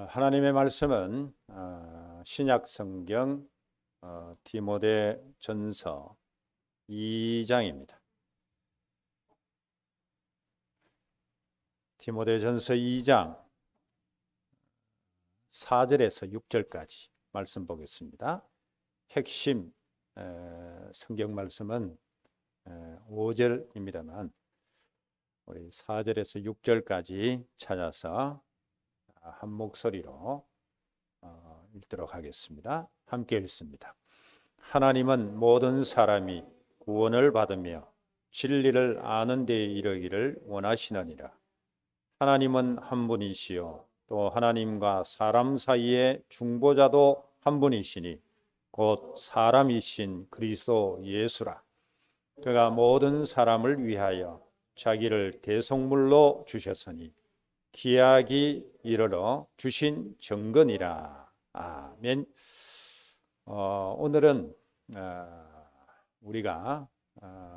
하나님의 말씀은 신약 성경 디모데 전서 2장입니다. 디모데 전서 2장 4절에서 6절까지 말씀 보겠습니다. 핵심 성경 말씀은 5절입니다만 우리 4절에서 6절까지 찾아서 한 목소리로 읽도록 하겠습니다. 함께 읽습니다. 하나님은 모든 사람이 구원을 받으며 진리를 아는 데에 이르기를 원하시느니라. 하나님은 한 분이시요 또 하나님과 사람 사이의 중보자도 한 분이시니 곧 사람이신 그리스도 예수라. 그가 모든 사람을 위하여 자기를 대속물로 주셨으니 기약이 이르러 주신 정건이라. 아멘. 오늘은 우리가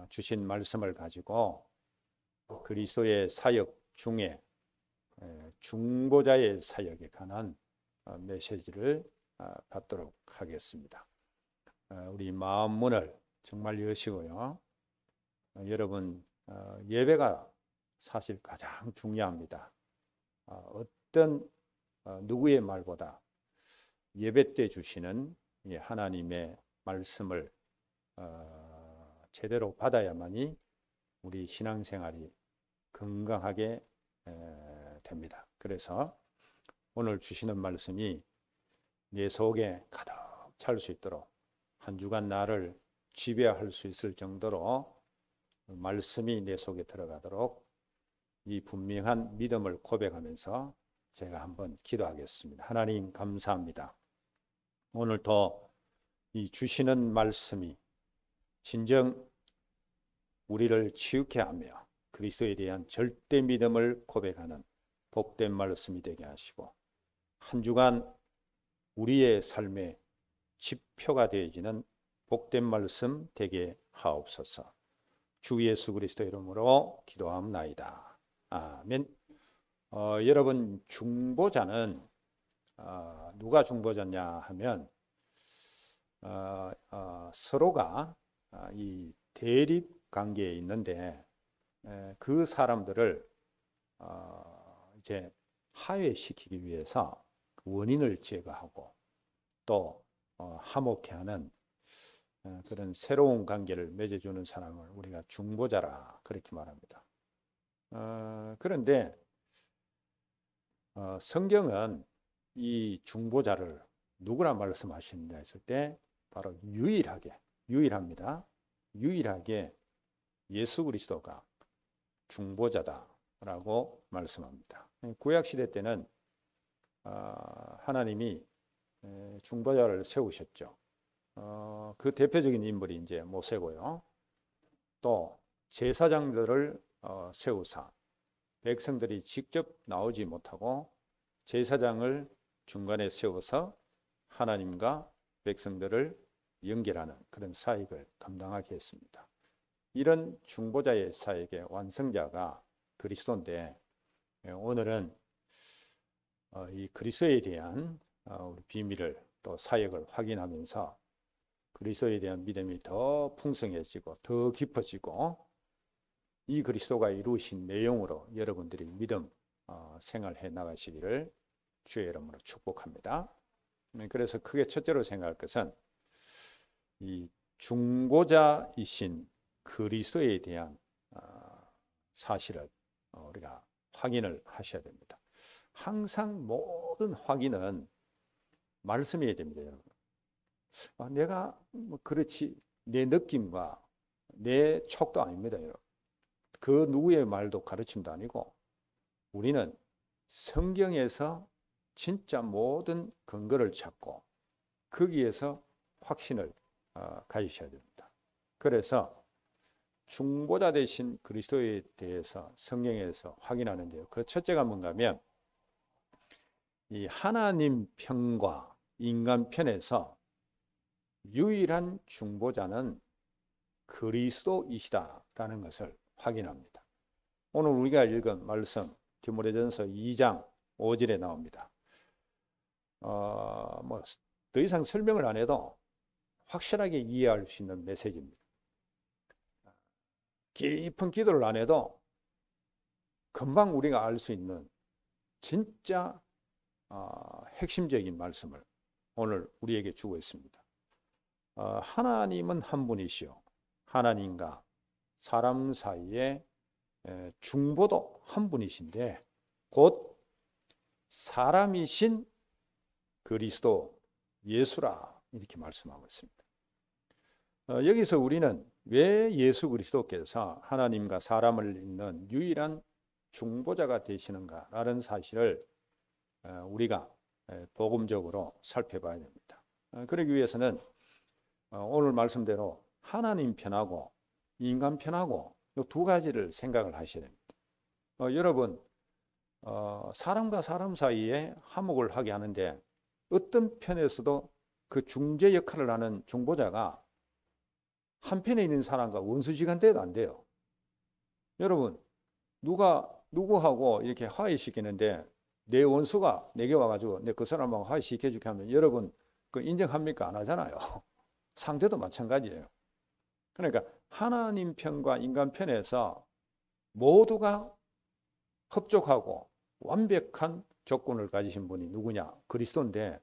주신 말씀을 가지고 그리스도의 사역 중에 중보자의 사역에 관한 메시지를 받도록 하겠습니다. 우리 마음 문을 정말 여시고요. 여러분, 예배가 사실 가장 중요합니다. 어떤 누구의 말보다 예배 때 주시는 하나님의 말씀을 제대로 받아야만이 우리 신앙생활이 건강하게 됩니다. 그래서 오늘 주시는 말씀이 내 속에 가득 찰 수 있도록 한 주간 나를 지배할 수 있을 정도로 말씀이 내 속에 들어가도록 이 분명한 믿음을 고백하면서 제가 한번 기도하겠습니다. 하나님 감사합니다. 오늘도 이 주시는 말씀이 진정 우리를 치유케 하며 그리스도에 대한 절대 믿음을 고백하는 복된 말씀이 되게 하시고 한 주간 우리의 삶의 지표가 되어지는 복된 말씀 되게 하옵소서. 주 예수 그리스도 이름으로 기도하옵나이다. 아멘. 여러분, 중보자는 누가 중보자냐 하면 서로가 이 대립 관계에 있는데 그 사람들을 이제 화해시키기 위해서 원인을 제거하고 또 화목케 하는 그런 새로운 관계를 맺어주는 사람을 우리가 중보자라 그렇게 말합니다. 그런데 성경은 이 중보자를 누구라 말씀하시는가 했을 때 바로 유일합니다. 유일하게 예수 그리스도가 중보자다라고 말씀합니다. 구약시대 때는 하나님이 중보자를 세우셨죠. 그 대표적인 인물이 이제 모세고요. 또 제사장들을 세우사 백성들이 직접 나오지 못하고 제사장을 중간에 세워서 하나님과 백성들을 연결하는 그런 사역을 감당하게 했습니다. 이런 중보자의 사역의 완성자가 그리스도인데 오늘은 이 그리스도에 대한 우리 비밀을 또 사역을 확인하면서 그리스도에 대한 믿음이 더 풍성해지고 더 깊어지고 이 그리스도가 이루신 내용으로 여러분들이 믿음 생활해 나가시기를 주의 이름으로 축복합니다. 그래서 크게 첫째로 생각할 것은 이 중보자이신 그리스도에 대한 사실을 우리가 확인을 하셔야 됩니다. 항상 모든 확인은 말씀이어야 됩니다, 여러분. 내가 그렇지 내 느낌과 내 촉도 아닙니다, 여러분. 그 누구의 말도 가르침도 아니고 우리는 성경에서 진짜 모든 근거를 찾고 거기에서 확신을 가지셔야 됩니다. 그래서 중보자 되신 그리스도에 대해서 성경에서 확인하는데요. 그 첫째가 뭔가 하면 이 하나님 편과 인간 편에서 유일한 중보자는 그리스도이시다라는 것을 확인합니다. 오늘 우리가 읽은 말씀 디모데전서 2장 5절에 나옵니다. 뭐 더 이상 설명을 안 해도 확실하게 이해할 수 있는 메시지입니다. 깊은 기도를 안 해도 금방 우리가 알 수 있는 진짜 핵심적인 말씀을 오늘 우리에게 주고 있습니다. 하나님은 한 분이시요 하나님과 사람 사이에 중보도 한 분이신데 곧 사람이신 그리스도 예수라 이렇게 말씀하고 있습니다. 여기서 우리는 왜 예수 그리스도께서 하나님과 사람을 잇는 유일한 중보자가 되시는가라는 사실을 우리가 복음적으로 살펴봐야 됩니다. 그러기 위해서는 오늘 말씀대로 하나님 편하고 인간 편하고 이 두 가지를 생각을 하셔야 됩니다. 여러분 사람과 사람 사이에 화목을 하게 하는데 어떤 편에서도 그 중재 역할을 하는 중보자가 한편에 있는 사람과 원수지간대도 안 돼요. 여러분 누가 누구하고 이렇게 화해시키는데 내 원수가 내게 와가지고 내 그 사람하고 화해시켜줄게 하면 여러분 그 인정합니까? 안 하잖아요. 상대도 마찬가지예요. 그러니까 하나님 편과 인간 편에서 모두가 협족하고 완벽한 조건을 가지신 분이 누구냐? 그리스도인데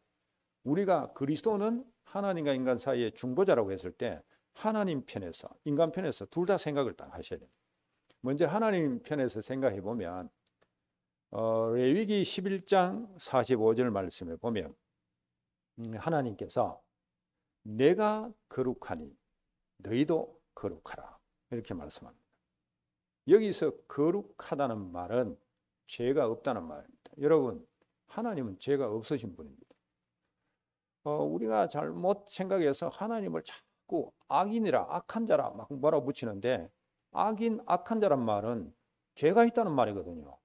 우리가 그리스도는 하나님과 인간 사이의 중보자라고 했을 때 하나님 편에서 인간 편에서 둘 다 생각을 딱 하셔야 됩니다. 먼저 하나님 편에서 생각해 보면 레위기 11장 45절 말씀에 보면 하나님께서 내가 거룩하니 너희도 거룩하라 이렇게 말씀합니다. 여기서 거룩하다는 말은 죄가 없다는 말입니다. 여러분 하나님은 죄가 없으신 분입니다. 우리가 잘못 생각해서 하나님을 자꾸 악인이라 악한 자라 막 몰아붙이는데 악인 악한 자란 말은 죄가 있다는 말이거든요.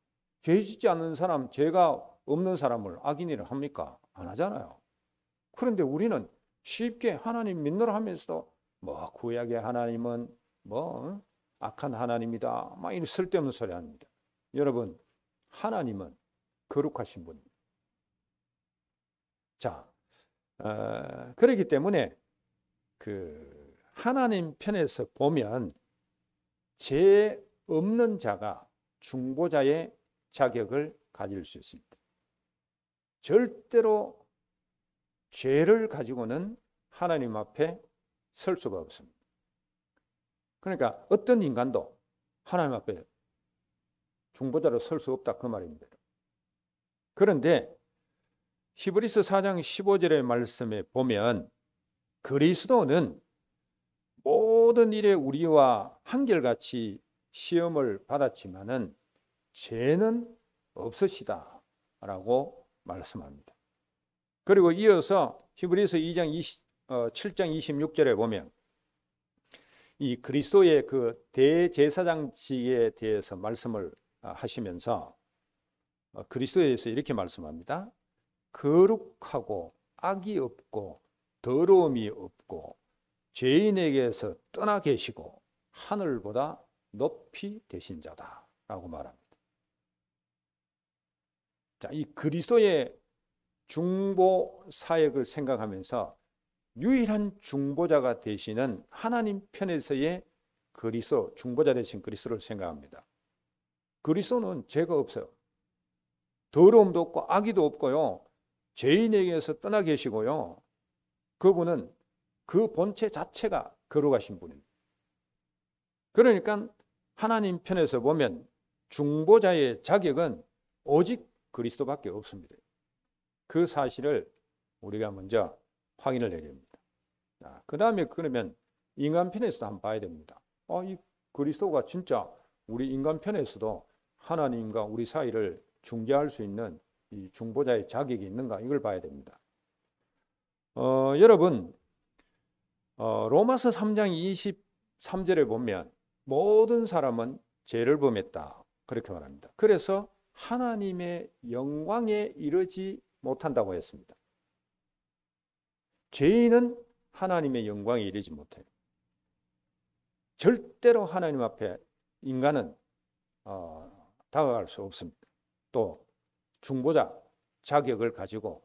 죄 짓지 않는 사람, 죄가 없는 사람을 악인이라 합니까? 안 하잖아요. 그런데 우리는 쉽게 하나님 믿노라 하면서도 뭐 구약의 하나님은 뭐 악한 하나님이다 막 이런 쓸데없는 소리 합니다. 여러분 하나님은 거룩하신 분입니다. 자, 그렇기 때문에 그 하나님 편에서 보면 죄 없는 자가 중보자의 자격을 가질 수 있습니다. 절대로 죄를 가지고는 하나님 앞에 설 수가 없습니다. 그러니까 어떤 인간도 하나님 앞에 중보자로 설 수 없다 그 말입니다. 그런데 히브리서 4장 15절의 말씀에 보면 그리스도는 모든 일에 우리와 한결같이 시험을 받았지만은 죄는 없으시다라고 말씀합니다. 그리고 이어서 히브리서 7장 26절에 보면 이 그리스도의 그 대제사장직에 대해서 말씀을 하시면서 그리스도에 대해서 이렇게 말씀합니다. 거룩하고 악이 없고 더러움이 없고 죄인에게서 떠나 계시고 하늘보다 높이 되신 자다라고 말합니다. 자, 이 그리스도의 중보 사역을 생각하면서 유일한 중보자가 되시는 하나님 편에서의 그리스도, 중보자 되신 그리스도를 생각합니다. 그리스도는 죄가 없어요. 더러움도 없고 악의도 없고요. 죄인에게서 떠나 계시고요. 그분은 그 본체 자체가 거룩하신 분입니다. 그러니까 하나님 편에서 보면 중보자의 자격은 오직 그리스도밖에 없습니다. 그 사실을 우리가 먼저 확인을 해야 됩니다. 그 다음에 그러면 인간 편에서도 한번 봐야 됩니다. 이 그리스도가 진짜 우리 인간 편에서도 하나님과 우리 사이를 중재할 수 있는 이 중보자의 자격이 있는가 이걸 봐야 됩니다. 여러분 로마서 3장 23절에 보면 모든 사람은 죄를 범했다 그렇게 말합니다. 그래서 하나님의 영광에 이르지 못한다고 했습니다. 죄인은 하나님의 영광에 이르지 못해요. 절대로 하나님 앞에 인간은 다가갈 수 없습니다. 또 중보자 자격을 가지고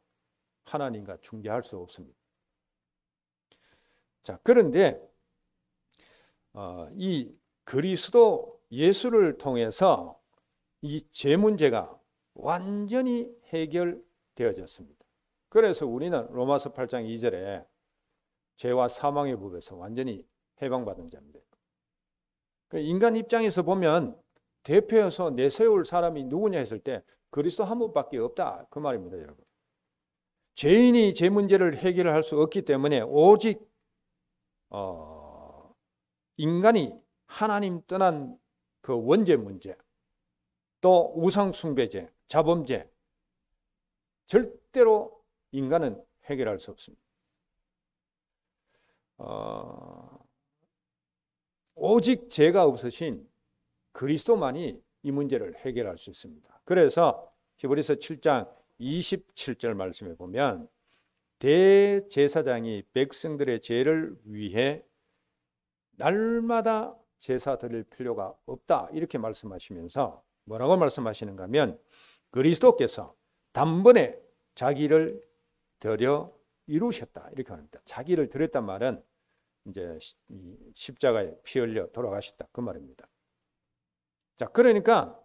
하나님과 중재할 수 없습니다. 자, 그런데 이 그리스도 예수를 통해서 이 죄 문제가 완전히 해결되어졌습니다. 그래서 우리는 로마서 8장 2절에 죄와 사망의 법에서 완전히 해방받은 자입니다. 인간 입장에서 보면 대표해서 내세울 사람이 누구냐 했을 때 그리스도 한 분밖에 없다, 그 말입니다, 여러분. 죄인이 죄 문제를 해결할 수 없기 때문에 오직 인간이 하나님 떠난 그 원죄 문제, 또 우상 숭배죄, 자범죄, 절대로 인간은 해결할 수 없습니다. 오직 죄가 없으신 그리스도만이 이 문제를 해결할 수 있습니다. 그래서 히브리서 7장 27절 말씀에 보면 대제사장이 백성들의 죄를 위해 날마다 제사 드릴 필요가 없다, 이렇게 말씀하시면서 뭐라고 말씀하시는가 하면 그리스도께서 단번에 자기를 드려 이루셨다, 이렇게 말합니다. 자기를 드렸단 말은 이제 십자가에 피 흘려 돌아가셨다, 그 말입니다. 자, 그러니까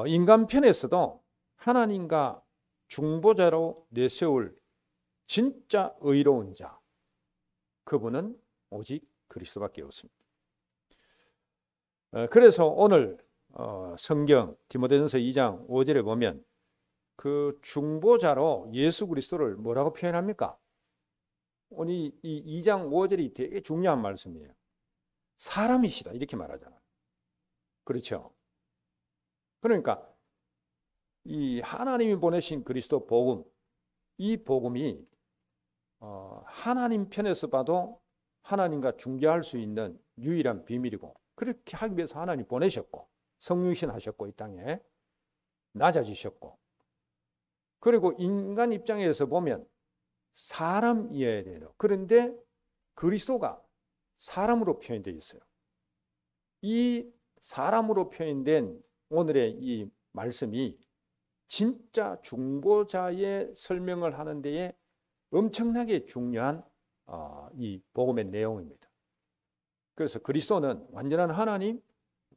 인간 편에서도 하나님과 중보자로 내세울 진짜 의로운 자, 그분은 오직 그리스도밖에 없습니다. 그래서 오늘 성경 디모데전서 2장 5절에 보면 그 중보자로 예수 그리스도를 뭐라고 표현합니까? 오늘 이 2장 5절이 되게 중요한 말씀이에요. 사람이시다, 이렇게 말하잖아요. 그렇죠? 그러니까 이 하나님이 보내신 그리스도 복음, 이 복음이 하나님 편에서 봐도 하나님과 중재할 수 있는 유일한 비밀이고, 그렇게 하기 위해서 하나님 보내셨고 성육신 하셨고 이 땅에 낮아지셨고, 그리고 인간 입장에서 보면 사람이어야 돼요. 그런데 그리스도가 사람으로 표현되어 있어요. 이 사람으로 표현된 오늘의 이 말씀이 진짜 중보자의 설명을 하는 데에 엄청나게 중요한 이 복음의 내용입니다. 그래서 그리스도는 완전한 하나님,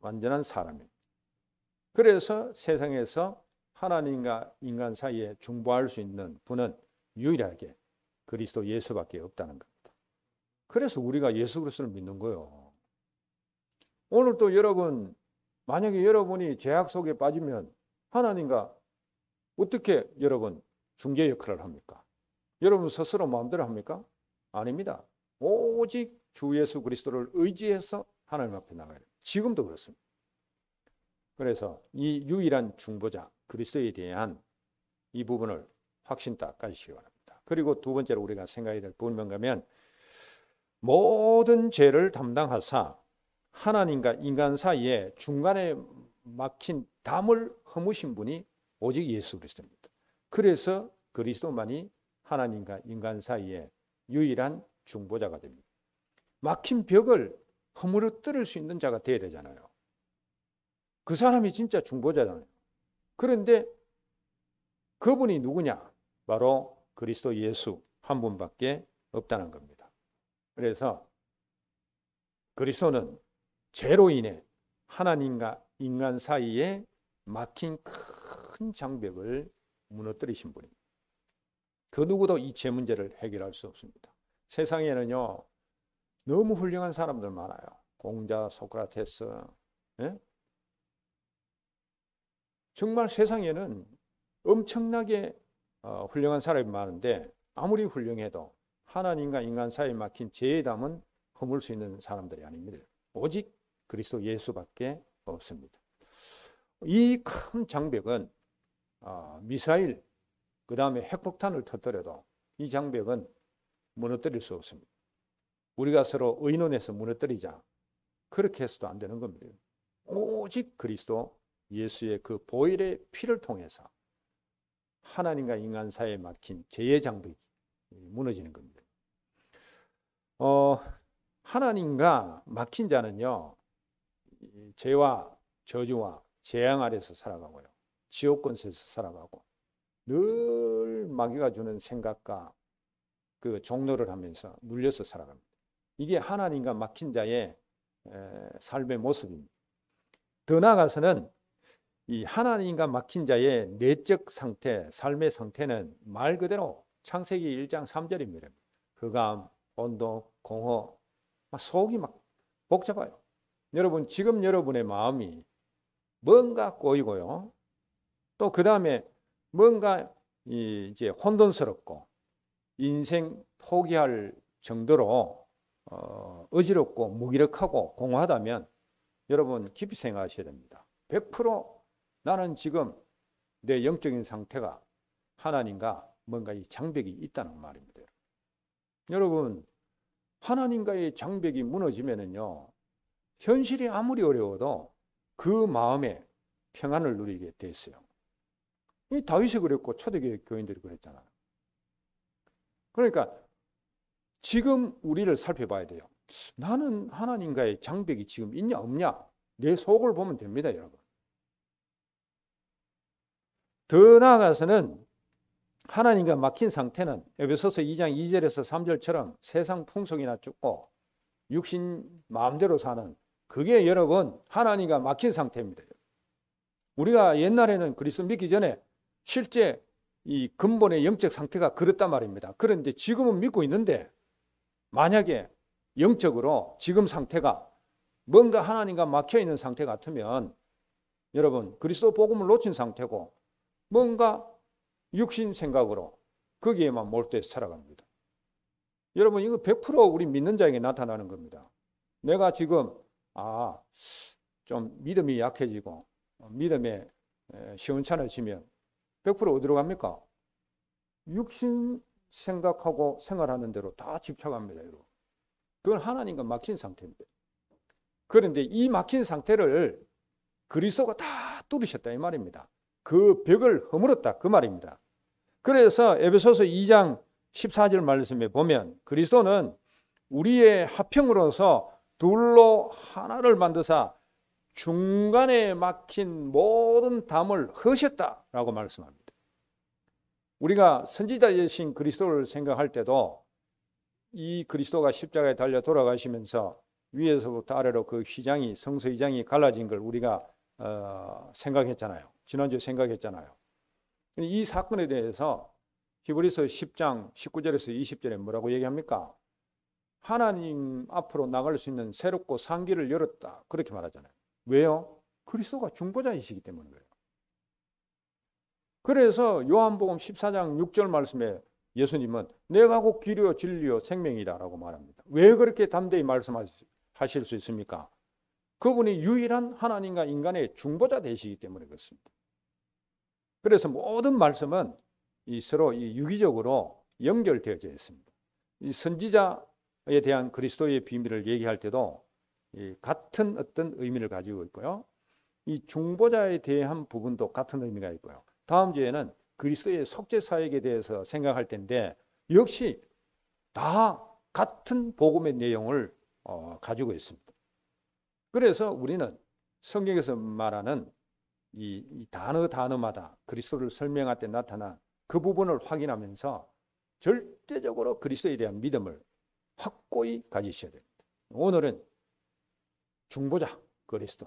완전한 사람입니다. 그래서 세상에서 하나님과 인간 사이에 중보할 수 있는 분은 유일하게 그리스도 예수밖에 없다는 겁니다. 그래서 우리가 예수 그리스도를 믿는 거예요. 오늘 또 여러분, 만약에 여러분이 죄악 속에 빠지면 하나님과 어떻게 여러분 중재 역할을 합니까? 여러분 스스로 마음대로 합니까? 아닙니다. 오직 주 예수 그리스도를 의지해서 하나님 앞에 나가야 돼요. 지금도 그렇습니다. 그래서 이 유일한 중보자 그리스도에 대한 이 부분을 확신 딱 가지시기 바랍니다. 그리고 두 번째로 우리가 생각해야 될 부분은 뭔가 하면 모든 죄를 담당하사 하나님과 인간 사이에 중간에 막힌 담을 허무신 분이 오직 예수 그리스도입니다. 그래서 그리스도만이 하나님과 인간 사이에 유일한 중보자가 됩니다. 막힌 벽을 허물어뜨릴 수 있는 자가 되어야 되잖아요. 그 사람이 진짜 중보자잖아요. 그런데 그분이 누구냐? 바로 그리스도 예수 한 분밖에 없다는 겁니다. 그래서 그리스도는 죄로 인해 하나님과 인간 사이에 막힌 큰 장벽을 무너뜨리신 분입니다. 그 누구도 이 죄 문제를 해결할 수 없습니다. 세상에는요, 너무 훌륭한 사람들 많아요. 공자, 소크라테스. 예? 정말 세상에는 엄청나게 훌륭한 사람이 많은데 아무리 훌륭해도 하나님과 인간 사이에 막힌 죄의 담은 허물 수 있는 사람들이 아닙니다. 오직 그리스도 예수밖에 없습니다. 이 큰 장벽은 미사일, 그 다음에 핵폭탄을 터뜨려도 이 장벽은 무너뜨릴 수 없습니다. 우리가 서로 의논해서 무너뜨리자, 그렇게 해서도 안 되는 겁니다. 오직 그리스도 예수의 그 보혈의 피를 통해서 하나님과 인간 사이에 막힌 죄의 장벽이 무너지는 겁니다. 하나님과 막힌 자는요, 죄와 저주와 재앙 아래서 살아가고요, 지옥 권세에서 살아가고 늘 늘 마귀가 주는 생각과 그 종로를 하면서 눌려서 살아갑니다. 이게 하나님과 막힌 자의 삶의 모습입니다. 더 나아가서는 이 하나님과 막힌 자의 내적 상태, 삶의 상태는 말 그대로 창세기 1장 3절입니다. 흑암, 온도, 공허, 속이 막 복잡해요. 여러분, 지금 여러분의 마음이 뭔가 꼬이고요. 또 그 다음에 뭔가 이제 혼돈스럽고 인생 포기할 정도로 어지럽고 무기력하고 공허하다면 여러분 깊이 생각하셔야 됩니다. 100% 나는 지금 내 영적인 상태가 하나님과 뭔가 이 장벽이 있다는 말입니다. 여러분, 하나님과의 장벽이 무너지면은요, 현실이 아무리 어려워도 그 마음에 평안을 누리게 됐어요. 이 다윗이 그랬고 초대교회 교인들이 그랬잖아요. 그러니까 지금 우리를 살펴봐야 돼요. 나는 하나님과의 장벽이 지금 있냐 없냐, 내 속을 보면 됩니다, 여러분. 더 나아가서는 하나님과 막힌 상태는 에베소서 2장 2절에서 3절처럼 세상 풍속이나 쫓고 육신 마음대로 사는, 그게 여러분 하나님과 막힌 상태입니다. 우리가 옛날에는 그리스도 믿기 전에 실제 이 근본의 영적 상태가 그렇단 말입니다. 그런데 지금은 믿고 있는데 만약에 영적으로 지금 상태가 뭔가 하나님과 막혀 있는 상태 같으면 여러분 그리스도 복음을 놓친 상태고 뭔가 육신 생각으로 거기에만 몰두해서 살아갑니다. 여러분 이거 100% 우리 믿는 자에게 나타나는 겁니다. 내가 지금 좀 믿음이 약해지고 믿음에 시원찮아지면 100% 어디로 갑니까? 육신 생각하고 생활하는 대로 다 집착합니다. 여러분. 그건 하나님과 막힌 상태입니다. 그런데 이 막힌 상태를 그리스도가 다 뚫으셨다 이 말입니다. 그 벽을 허물었다 그 말입니다. 그래서 에베소서 2장 14절 말씀에 보면 그리스도는 우리의 화평으로서 둘로 하나를 만드사 중간에 막힌 모든 담을 허셨다라고 말씀합니다. 우리가 선지자이신 그리스도를 생각할 때도 이 그리스도가 십자가에 달려 돌아가시면서 위에서부터 아래로 그 휘장이 성소 휘장이 갈라진 걸 우리가 생각했잖아요. 지난주에 생각했잖아요. 이 사건에 대해서 히브리서 10장 19절에서 20절에 뭐라고 얘기합니까? 하나님 앞으로 나갈 수 있는 새롭고 산 길을 열었다 그렇게 말하잖아요. 왜요? 그리스도가 중보자이시기 때문이에요. 그래서 요한복음 14장 6절 말씀에 예수님은 내가 곧 길이요 진리요 생명이다라고 말합니다. 왜 그렇게 담대히 말씀하실 수 있습니까? 그분이 유일한 하나님과 인간의 중보자 되시기 때문에 그렇습니다. 그래서 모든 말씀은 서로 유기적으로 연결되어져 있습니다. 이 선지자에 대한 그리스도의 비밀을 얘기할 때도 같은 어떤 의미를 가지고 있고요. 이 중보자에 대한 부분도 같은 의미가 있고요. 다음 주에는 그리스도의 속죄 사역에 대해서 생각할 텐데 역시 다 같은 복음의 내용을 가지고 있습니다. 그래서 우리는 성경에서 말하는 이 단어마다 그리스도를 설명할 때 나타난 그 부분을 확인하면서 절대적으로 그리스도에 대한 믿음을 확고히 가지셔야 됩니다. 오늘은 중보자 그리스도,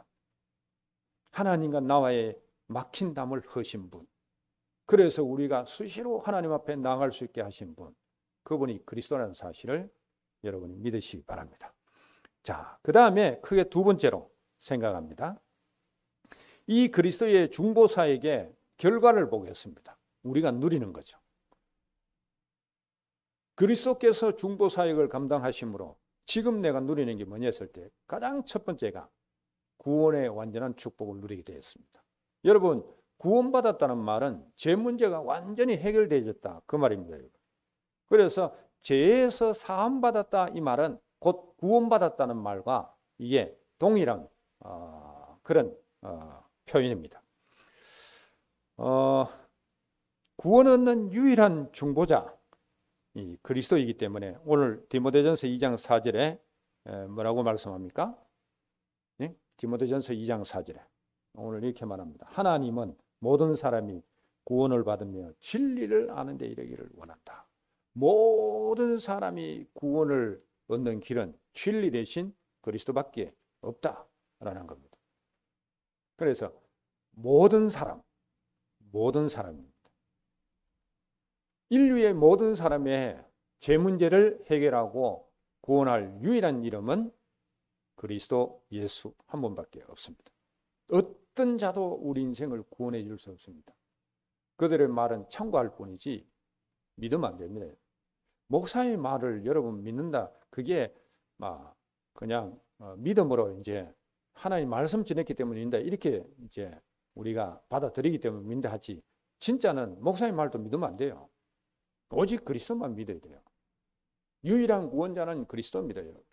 하나님과 나와의 막힌 담을 허신 분, 그래서 우리가 수시로 하나님 앞에 나아갈 수 있게 하신 분, 그분이 그리스도라는 사실을 여러분이 믿으시기 바랍니다. 자, 그 다음에 크게 두 번째로 생각합니다. 이 그리스도의 중보사에게 결과를 보겠습니다. 우리가 누리는 거죠. 그리스도께서 중보사역을 감당하심으로 지금 내가 누리는 게 뭐냐 했을 때 가장 첫 번째가 구원의 완전한 축복을 누리게 되었습니다. 여러분 구원받았다는 말은 죄 문제가 완전히 해결되어졌다 그 말입니다. 그래서 죄에서 사함받았다 이 말은 곧 구원받았다는 말과 이게 동일한 그런 표현입니다. 구원 얻는 유일한 중보자 이 그리스도이기 때문에 오늘 디모데전서 2장 4절에 뭐라고 말씀합니까? 네? 디모데전서 2장 4절에 오늘 이렇게 말합니다. 하나님은 모든 사람이 구원을 받으며 진리를 아는 데 이르기를 원한다. 모든 사람이 구원을 얻는 길은 진리 대신 그리스도밖에 없다라는 겁니다. 그래서 모든 사람입니다. 인류의 모든 사람의 죄 문제를 해결하고 구원할 유일한 이름은 그리스도 예수 한 분밖에 없습니다. 어떤 자도 우리 인생을 구원해 줄 수 없습니다. 그들의 말은 참고할 뿐이지 믿으면 안 됩니다. 목사의 말을 여러분 믿는다. 그게 막 그냥 믿음으로 이제 하나님 말씀 전했기 때문에 믿는다. 이렇게 이제 우리가 받아들이기 때문에 믿는다 하지. 진짜는 목사의 말도 믿으면 안 돼요. 오직 그리스도만 믿어야 돼요. 유일한 구원자는 그리스도입니다, 여러분.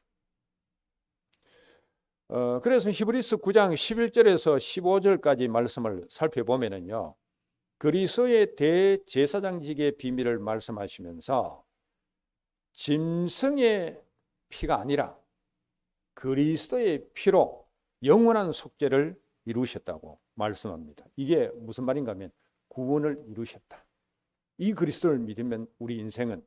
그래서 히브리서 9장 11절에서 15절까지 말씀을 살펴보면은요, 그리스도의 대제사장직의 비밀을 말씀하시면서 짐승의 피가 아니라 그리스도의 피로 영원한 속죄를 이루셨다고 말씀합니다. 이게 무슨 말인가 하면 구원을 이루셨다. 이 그리스도를 믿으면 우리 인생은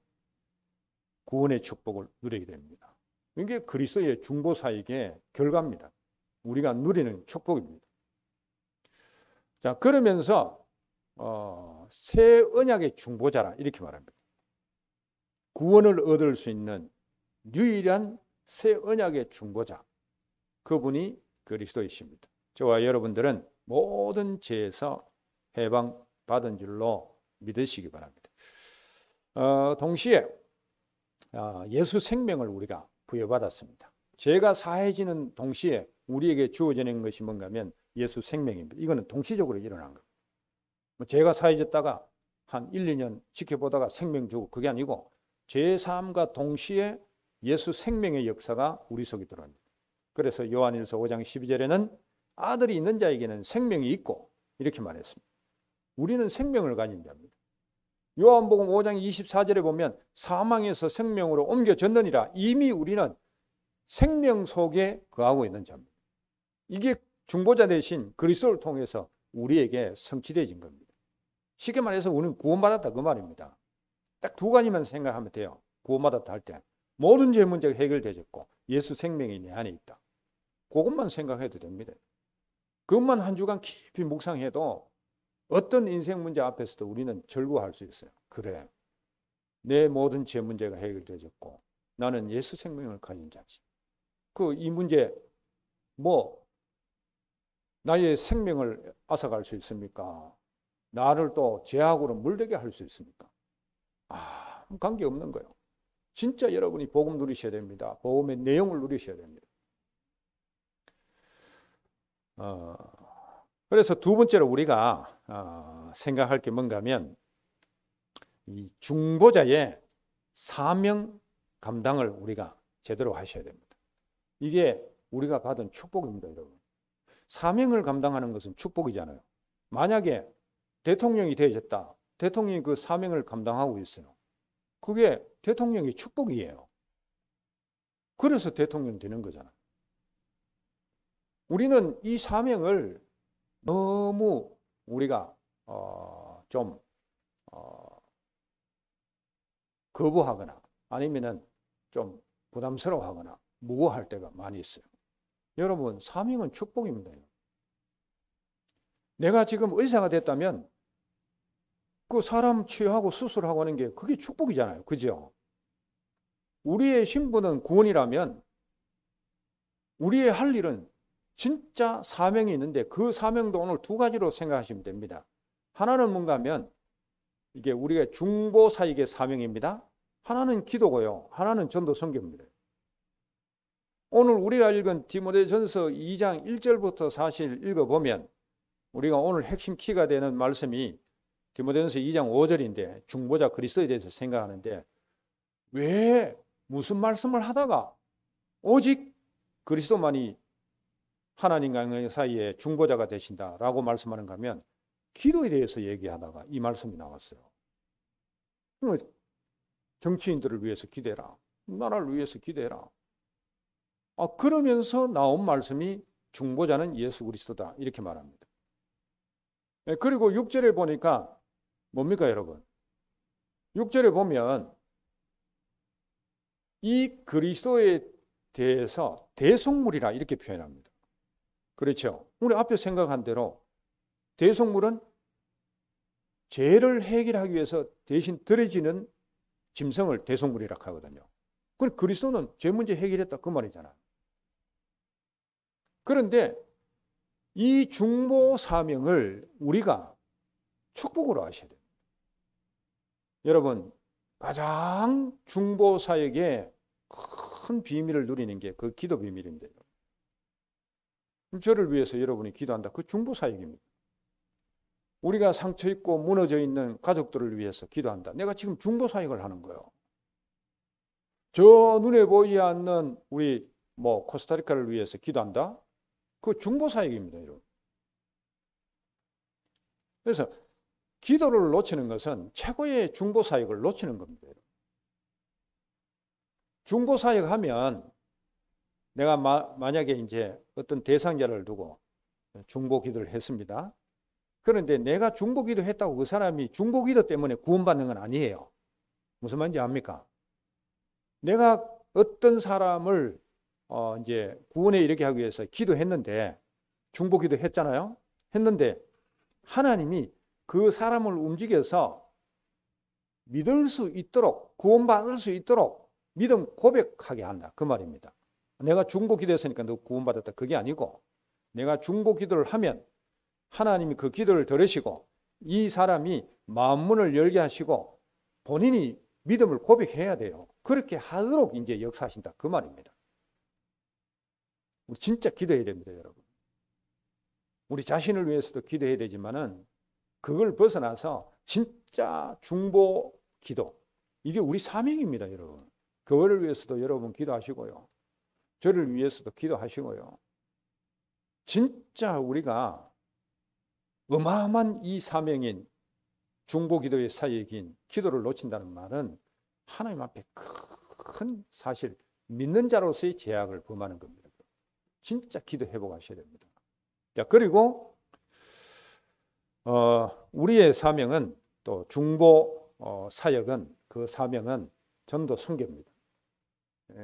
구원의 축복을 누리게 됩니다. 이게 그리스도의 중보사역의 결과입니다. 우리가 누리는 축복입니다. 자, 그러면서 새 언약의 중보자라 이렇게 말합니다. 구원을 얻을 수 있는 유일한 새 언약의 중보자, 그분이 그리스도이십니다. 저와 여러분들은 모든 죄에서 해방받은 줄로 믿으시기 바랍니다. 동시에 예수 생명을 우리가 부여받았습니다. 죄가 사해지는 동시에 우리에게 주어지는 것이 뭔가 하면 예수 생명입니다. 이거는 동시적으로 일어난 겁니다. 죄가 사해졌다가 한 1, 2년 지켜보다가 생명 주고 그게 아니고 죄 사함과 동시에 예수 생명의 역사가 우리 속에 들어옵니다. 그래서 요한일서 5장 12절에는 아들이 있는 자에게는 생명이 있고 이렇게 말했습니다. 우리는 생명을 가진 자입니다. 요한복음 5장 24절에 보면 사망에서 생명으로 옮겨졌느니라. 이미 우리는 생명 속에 거하고 있는 자입니다. 이게 중보자 대신 그리스도를 통해서 우리에게 성취되어진 겁니다. 쉽게 말해서 우리는 구원받았다 그 말입니다. 딱 두 가지만 생각하면 돼요. 구원받았다 할 때 모든 죄 문제가 해결되었고 예수 생명이 내 안에 있다. 그것만 생각해도 됩니다. 그것만 한 주간 깊이 묵상해도 어떤 인생 문제 앞에서도 우리는 절구할 수 있어요. 그래, 내 모든 죄 문제가 해결되었고 나는 예수 생명을 가진 자지. 이 문제 나의 생명을 앗아갈 수 있습니까? 나를 또 죄악으로 물들게 할 수 있습니까? 관계없는 거예요. 진짜 여러분이 복음 누리셔야 됩니다. 복음의 내용을 누리셔야 됩니다. 그래서 두 번째로 우리가 생각할 게 뭔가 하면 이 중보자의 사명 감당을 우리가 제대로 하셔야 됩니다. 이게 우리가 받은 축복입니다, 여러분. 사명을 감당하는 것은 축복이잖아요. 만약에 대통령이 되어졌다. 대통령이 그 사명을 감당하고 있어요. 그게 대통령의 축복이에요. 그래서 대통령 되는 거잖아요. 우리는 이 사명을 너무 우리가 좀 거부하거나 아니면은 좀 부담스러워하거나 무거워할 때가 많이 있어요. 여러분, 사명은 축복입니다. 내가 지금 의사가 됐다면 그 사람 치유하고 수술하고 하는 게 그게 축복이잖아요. 그죠? 우리의 신분은 구원이라면 우리의 할 일은 진짜 사명이 있는데 그 사명도 오늘 두 가지로 생각하시면 됩니다. 하나는 뭔가 하면 이게 우리가 중보사역의 사명입니다. 하나는 기도고요. 하나는 전도 선교입니다. 오늘 우리가 읽은 디모데전서 2장 1절부터 사실 읽어보면 우리가 오늘 핵심 키가 되는 말씀이 디모데전서 2장 5절인데 중보자 그리스도에 대해서 생각하는데 왜 무슨 말씀을 하다가 오직 그리스도만이 하나님과 인간 사이에 중보자가 되신다라고 말씀하는가 하면 기도에 대해서 얘기하다가 이 말씀이 나왔어요. 정치인들을 위해서 기도해라. 나라를 위해서 기도해라. 그러면서 나온 말씀이 중보자는 예수 그리스도다 이렇게 말합니다. 그리고 6절에 보니까 뭡니까 여러분? 6절에 보면 이 그리스도에 대해서 대속물이라 이렇게 표현합니다. 그렇죠? 우리 앞에 생각한 대로 대속물은 죄를 해결하기 위해서 대신 드려지는 짐승을 대속물이라 하거든요. 그럼 그리스도는 죄 문제 해결했다 그 말이잖아요. 그런데 이 중보 사명을 우리가 축복으로 하셔야 돼요. 여러분, 가장 중보 사역의 큰 비밀을 누리는 게 그 기도 비밀입니다. 저를 위해서 여러분이 기도한다. 그 중보 사역입니다. 우리가 상처 있고 무너져 있는 가족들을 위해서 기도한다. 내가 지금 중보 사역을 하는 거예요. 저 눈에 보이지 않는 우리 코스타리카를 위해서 기도한다. 그 중보 사역입니다, 여러분. 그래서 기도를 놓치는 것은 최고의 중보 사역을 놓치는 겁니다. 중보 사역 하면 내가 만약에 이제 어떤 대상자를 두고 중보 기도를 했습니다. 그런데 내가 중보 기도 했다고 그 사람이 중보 기도 때문에 구원받는 건 아니에요. 무슨 말인지 압니까? 내가 어떤 사람을 이제 구원에 이르게 하기 위해서 기도했는데 중보 기도 했잖아요. 했는데 하나님이 그 사람을 움직여서 믿을 수 있도록 구원받을 수 있도록 믿음 고백하게 한다. 그 말입니다. 내가 중보 기도했으니까 너 구원받았다. 그게 아니고 내가 중보 기도를 하면 하나님이 그 기도를 들으시고 이 사람이 마음문을 열게 하시고 본인이 믿음을 고백해야 돼요. 그렇게 하도록 이제 역사하신다. 그 말입니다. 우리 진짜 기도해야 됩니다, 여러분. 우리 자신을 위해서도 기도해야 되지만은 그걸 벗어나서 진짜 중보 기도. 이게 우리 사명입니다, 여러분. 그거를 위해서도 여러분 기도하시고요. 저를 위해서도 기도하시고요. 진짜 우리가 어마어마한 이 사명인 중보 기도의 사역인 기도를 놓친다는 말은 하나님 앞에 큰 사실 믿는 자로서의 제약을 범하는 겁니다. 진짜 기도 회복하셔야 됩니다. 자, 그리고 우리의 사명은 또 중보 사역은 그 사명은 전도 선교입니다.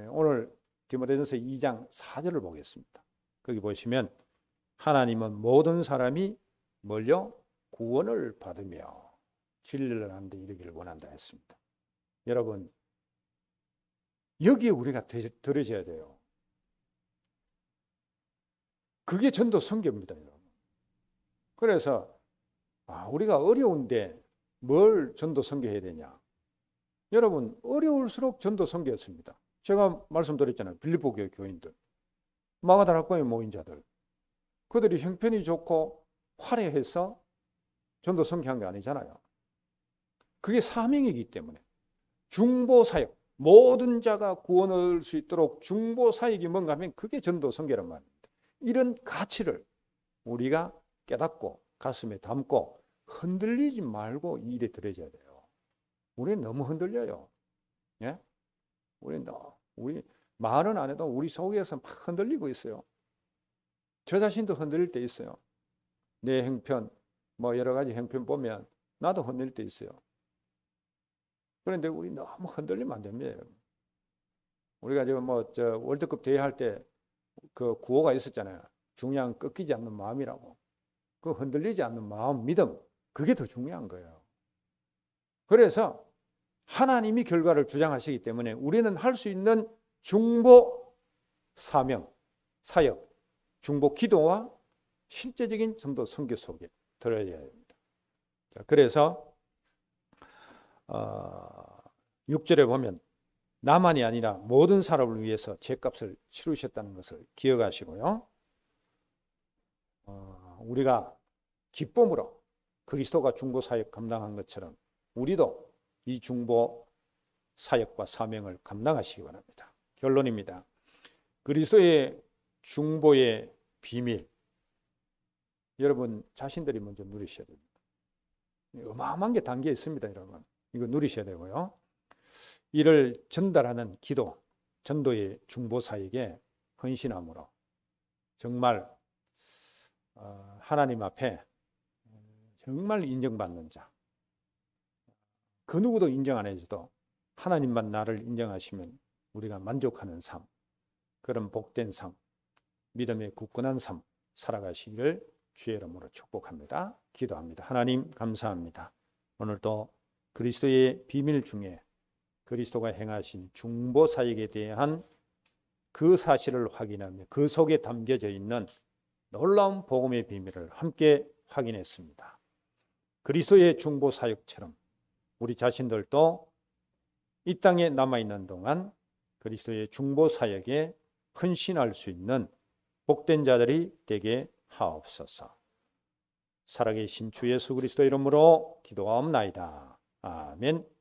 오늘 디모데전서 2장 4절을 보겠습니다. 거기 보시면 하나님은 모든 사람이 뭘요? 구원을 받으며 진리를 하는 데 이르기를 원한다 했습니다. 여러분, 여기에 우리가 들어져야 돼요. 그게 전도 선교입니다, 여러분. 그래서 우리가 어려운데 뭘 전도 선교해야 되냐? 여러분, 어려울수록 전도 선교였습니다. 제가 말씀드렸잖아요. 빌립보 교회 교인들, 마가다락방에 모인 자들, 그들이 형편이 좋고 화려해서 전도 선교한 게 아니잖아요. 그게 사명이기 때문에 중보 사역, 모든 자가 구원을 얻을 수 있도록 중보 사역이 뭔가 하면 그게 전도 선교란 말입니다. 이런 가치를 우리가 깨닫고 가슴에 담고 흔들리지 말고 이 일에 들어져야 돼요. 우리는 너무 흔들려요. 예? 우리 말은 안 해도 우리 속에서 막 흔들리고 있어요. 저 자신도 흔들릴 때 있어요. 내 형편, 여러 가지 형편 보면 나도 흔들릴 때 있어요. 그런데 우리 너무 흔들리면 안 됩니다. 우리가 지금 월드컵 대회할 때 그 구호가 있었잖아요. 중요한 꺾이지 않는 마음이라고. 그 흔들리지 않는 마음, 믿음, 그게 더 중요한 거예요. 그래서 하나님이 결과를 주장하시기 때문에 우리는 할 수 있는 중보 사명, 사역, 중보 기도와 실제적인 전도 선교 속에 들어야 됩니다. 자, 그래서 6절에 보면 나만이 아니라 모든 사람을 위해서 죄값을 치르셨다는 것을 기억하시고요. 우리가 기쁨으로 그리스도가 중보 사역 감당한 것처럼 우리도 이 중보 사역과 사명을 감당하시기 바랍니다. 결론입니다. 그리스도의 중보의 비밀, 여러분 자신들이 먼저 누리셔야 됩니다. 어마어마한 게 담겨 있습니다, 여러분. 이거 누리셔야 되고요. 이를 전달하는 기도, 전도의 중보 사역에 헌신함으로 정말 하나님 앞에 정말 인정받는 자, 그 누구도 인정 안 해줘도 하나님만 나를 인정하시면 우리가 만족하는 삶, 그런 복된 삶, 믿음의 굳건한 삶 살아가시기를 주의 이름으로 축복합니다. 기도합니다. 하나님 감사합니다. 오늘도 그리스도의 비밀 중에 그리스도가 행하신 중보 사역에 대한 그 사실을 확인하며 그 속에 담겨져 있는 놀라운 복음의 비밀을 함께 확인했습니다. 그리스도의 중보 사역처럼 우리 자신들도 이 땅에 남아있는 동안 그리스도의 중보 사역에 헌신할 수 있는 복된 자들이 되게 하옵소서. 살아계신 주 예수 그리스도 이름으로 기도하옵나이다. 아멘.